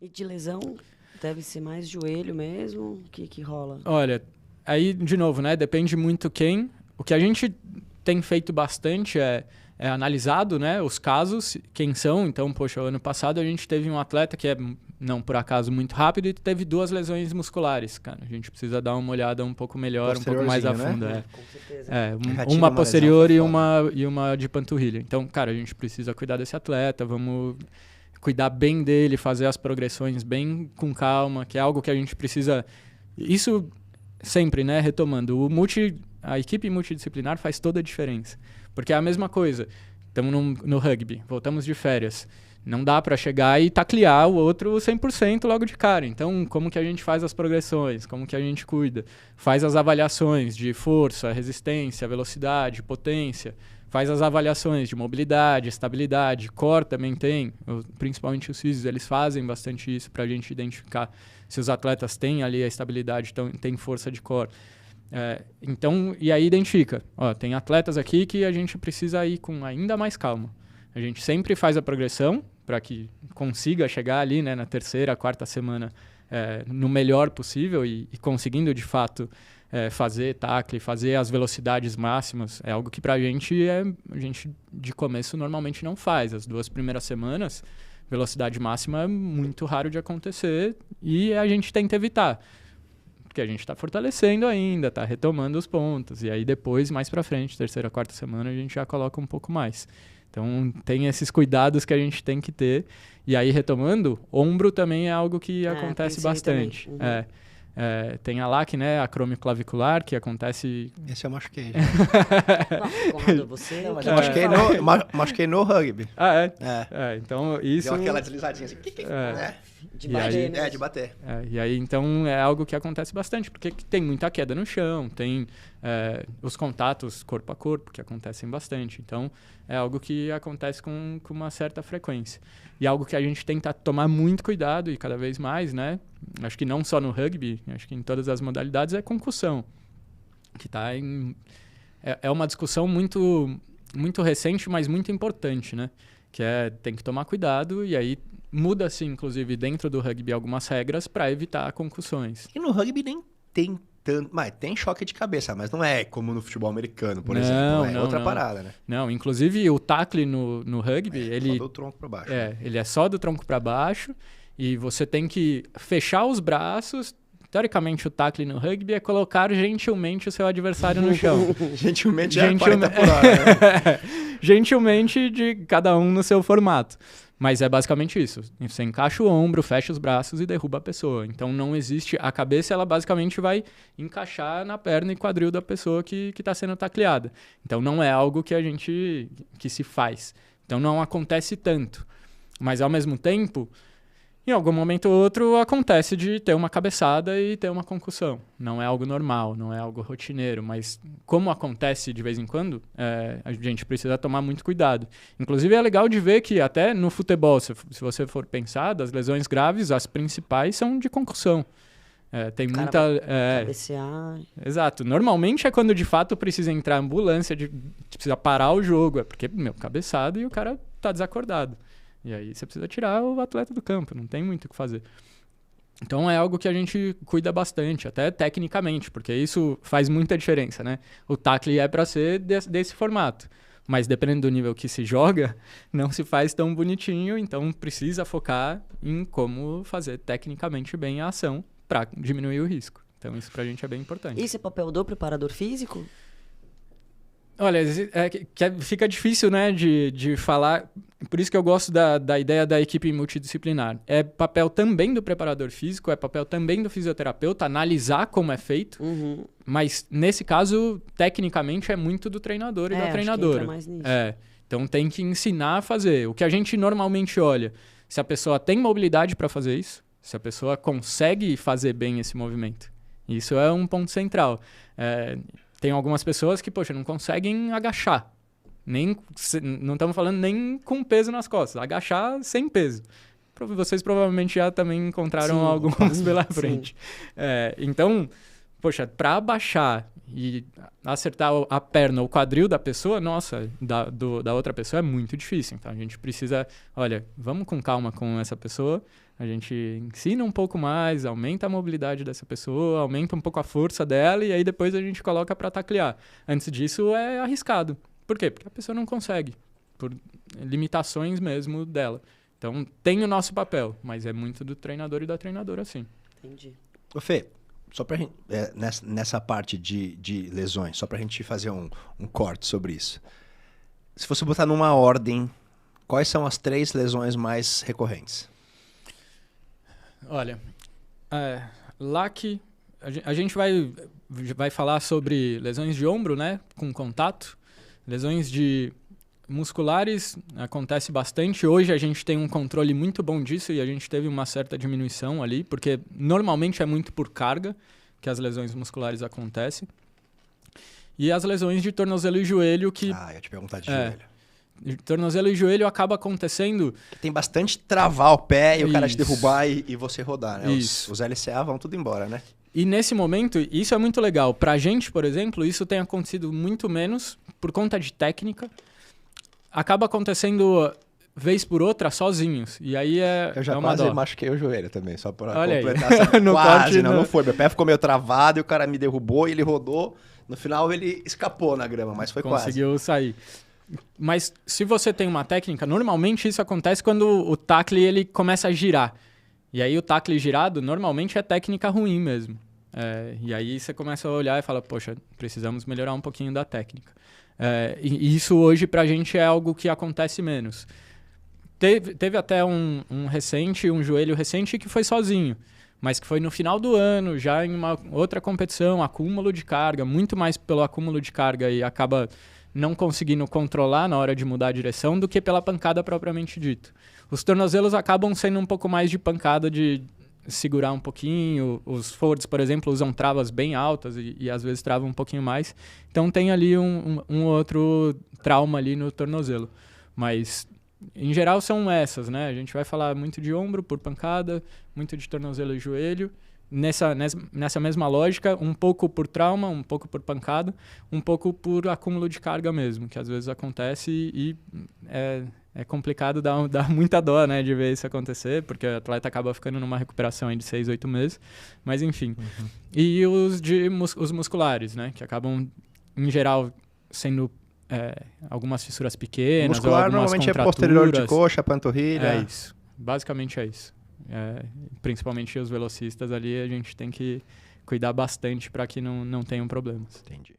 E de lesão, deve ser mais joelho mesmo? O que rola? Olha, aí, de novo, né? Depende muito quem. O que a gente tem feito bastante é analisado, né, os casos, quem são. Então, poxa, o ano passado a gente teve um atleta que é, não por acaso, muito rápido e teve 2 lesões musculares, cara. A gente precisa dar uma olhada um pouco melhor, um pouco mais a fundo. Né? Com certeza. Uma posterior e uma de panturrilha. Então, cara, a gente precisa cuidar desse atleta, vamos cuidar bem dele, fazer as progressões bem com calma, que é algo que a gente precisa... Isso sempre, né, retomando, a equipe multidisciplinar faz toda a diferença. Porque é a mesma coisa. Estamos no rugby, voltamos de férias. Não dá para chegar e taclear o outro 100% logo de cara. Então, como que a gente faz as progressões? Como que a gente cuida? Faz as avaliações de força, resistência, velocidade, potência. Faz as avaliações de mobilidade, estabilidade. Core também tem. Principalmente os físicos, eles fazem bastante isso para a gente identificar se os atletas têm ali a estabilidade, têm força de core. Então, e aí identifica, tem atletas aqui que a gente precisa ir com ainda mais calma. A gente sempre faz a progressão para que consiga chegar ali, né, na 3ª, 4ª semana no melhor possível e conseguindo de fato fazer tackle, fazer as velocidades máximas. É algo que para a gente de começo normalmente não faz. As 2 primeiras semanas, velocidade máxima é muito raro de acontecer e a gente tenta evitar. Porque a gente está fortalecendo ainda, está retomando os pontos. E aí depois, mais para frente, 3ª, 4ª semana, a gente já coloca um pouco mais. Então, tem esses cuidados que a gente tem que ter. E aí, retomando, ombro também é algo que acontece bastante. Uhum. Tem a LAC, né, acromioclavicular, que acontece... Esse eu machuquei. Não, Conrado, você... Não, mas eu machuquei no rugby. Então, isso... Deu aquela deslizadinha assim. De bater, né? De bater. E aí, então, é algo que acontece bastante, porque tem muita queda no chão, tem os contatos corpo a corpo, que acontecem bastante. Então, é algo que acontece com uma certa frequência. E algo que a gente tenta tomar muito cuidado, e cada vez mais, né? Acho que não só no rugby, acho que em todas as modalidades, é concussão. Que é uma discussão muito, muito recente, mas muito importante, né? Que tem que tomar cuidado, e aí muda-se, inclusive, dentro do rugby algumas regras para evitar concussões. E no rugby nem tem tanto... Mas tem choque de cabeça, mas não é como no futebol americano, por exemplo. É outra parada, né? Não, inclusive o tackle no rugby... ele só do tronco para baixo. Ele é só do tronco para baixo e você tem que fechar os braços. Teoricamente, o tackle no rugby é colocar gentilmente o seu adversário no chão. Gentilmente é 40 por hora, né? Gentilmente de cada um no seu formato. Mas é basicamente isso. Você encaixa o ombro, fecha os braços e derruba a pessoa. Então não existe... A cabeça, ela basicamente vai encaixar na perna e quadril da pessoa que está sendo tacleada. Então não é algo que se faz. Então não acontece tanto. Mas ao mesmo tempo, em algum momento ou outro, acontece de ter uma cabeçada e ter uma concussão. Não é algo normal, não é algo rotineiro, mas como acontece de vez em quando, a gente precisa tomar muito cuidado. Inclusive, é legal de ver que até no futebol, se você for pensar, das lesões graves, as principais são de concussão. Tem muita... Cabecear... Exato. Normalmente é quando, de fato, precisa entrar a ambulância, precisa parar o jogo. É porque, cabeçada e o cara tá desacordado. E aí você precisa tirar o atleta do campo, não tem muito o que fazer. Então é algo que a gente cuida bastante, até tecnicamente, porque isso faz muita diferença, né? O tackle é para ser desse formato, mas dependendo do nível que se joga, não se faz tão bonitinho, então precisa focar em como fazer tecnicamente bem a ação para diminuir o risco. Então isso pra gente é bem importante. Esse é papel do preparador físico? Olha, fica difícil, né, de falar. Por isso que eu gosto da ideia da equipe multidisciplinar. É papel também do preparador físico, é papel também do fisioterapeuta analisar como é feito, mas nesse caso, tecnicamente, é muito do treinador e da treinadora. Acho que entra mais nisso. Então tem que ensinar a fazer. O que a gente normalmente olha, se a pessoa tem mobilidade para fazer isso, se a pessoa consegue fazer bem esse movimento. Isso é um ponto central. Tem algumas pessoas que, não conseguem agachar. Não estamos falando nem com peso nas costas. Agachar sem peso. Vocês provavelmente já também encontraram alguns pela frente. Então, para abaixar e acertar a perna, o quadril da pessoa, nossa, da outra pessoa é muito difícil. Então, a gente precisa... Olha, vamos com calma com essa pessoa. A gente ensina um pouco mais, aumenta a mobilidade dessa pessoa, aumenta um pouco a força dela e aí depois a gente coloca para taclear. Antes disso é arriscado. Por quê? Porque a pessoa não consegue, por limitações mesmo dela. Então tem o nosso papel, mas é muito do treinador e da treinadora, sim. Entendi. Ô Fê, só pra gente, nessa parte de lesões, só pra gente fazer um corte sobre isso. Se você botar numa ordem, quais são as 3 lesões mais recorrentes? Olha, LAC, a gente vai falar sobre lesões de ombro, né, com contato. Lesões musculares acontece bastante. Hoje a gente tem um controle muito bom disso e a gente teve uma certa diminuição ali, porque normalmente é muito por carga que as lesões musculares acontecem. E as lesões de tornozelo e joelho que... eu ia te perguntar de joelho. De tornozelo e joelho acaba acontecendo... Tem bastante travar o pé e o cara te derrubar e você rodar, né? Os LCA vão tudo embora, né? E nesse momento, isso é muito legal. Pra gente, por exemplo, isso tem acontecido muito menos por conta de técnica. Acaba acontecendo vez por outra sozinhos. E aí eu já quase machuquei o joelho também, só pra Olha completar aí. essa... No quase, corte, não foi. Meu pé ficou meio travado e o cara me derrubou e ele rodou. No final ele escapou na grama, mas foi Conseguiu sair. Mas se você tem uma técnica, normalmente isso acontece quando o tackle ele começa a girar. E aí o tackle girado normalmente é técnica ruim mesmo. E aí você começa a olhar e fala, poxa, precisamos melhorar um pouquinho da técnica. E isso hoje pra gente é algo que acontece menos. Teve até um joelho recente que foi sozinho, mas que foi no final do ano, já em uma outra competição, acúmulo de carga, muito mais pelo acúmulo de carga e acaba não conseguindo controlar na hora de mudar a direção do que pela pancada propriamente dito. Os tornozelos acabam sendo um pouco mais de pancada, de segurar um pouquinho. Os forwards, por exemplo, usam travas bem altas e às vezes travam um pouquinho mais. Então tem ali um outro trauma ali no tornozelo. Mas, em geral, são essas, né? A gente vai falar muito de ombro por pancada, muito de tornozelo e joelho. Nessa mesma lógica, um pouco por trauma, um pouco por pancada, um pouco por acúmulo de carga mesmo, que às vezes acontece e é complicado, dá muita dó, né, de ver isso acontecer, porque o atleta acaba ficando numa recuperação aí de 6, 8 meses, mas enfim. Uhum. E os musculares, né, que acabam, em geral, sendo algumas fissuras pequenas, muscular ou algumas normalmente é posterior de coxa, panturrilha. É isso, basicamente é isso. Principalmente os velocistas ali, a gente tem que cuidar bastante para que não tenham problemas. Entendi.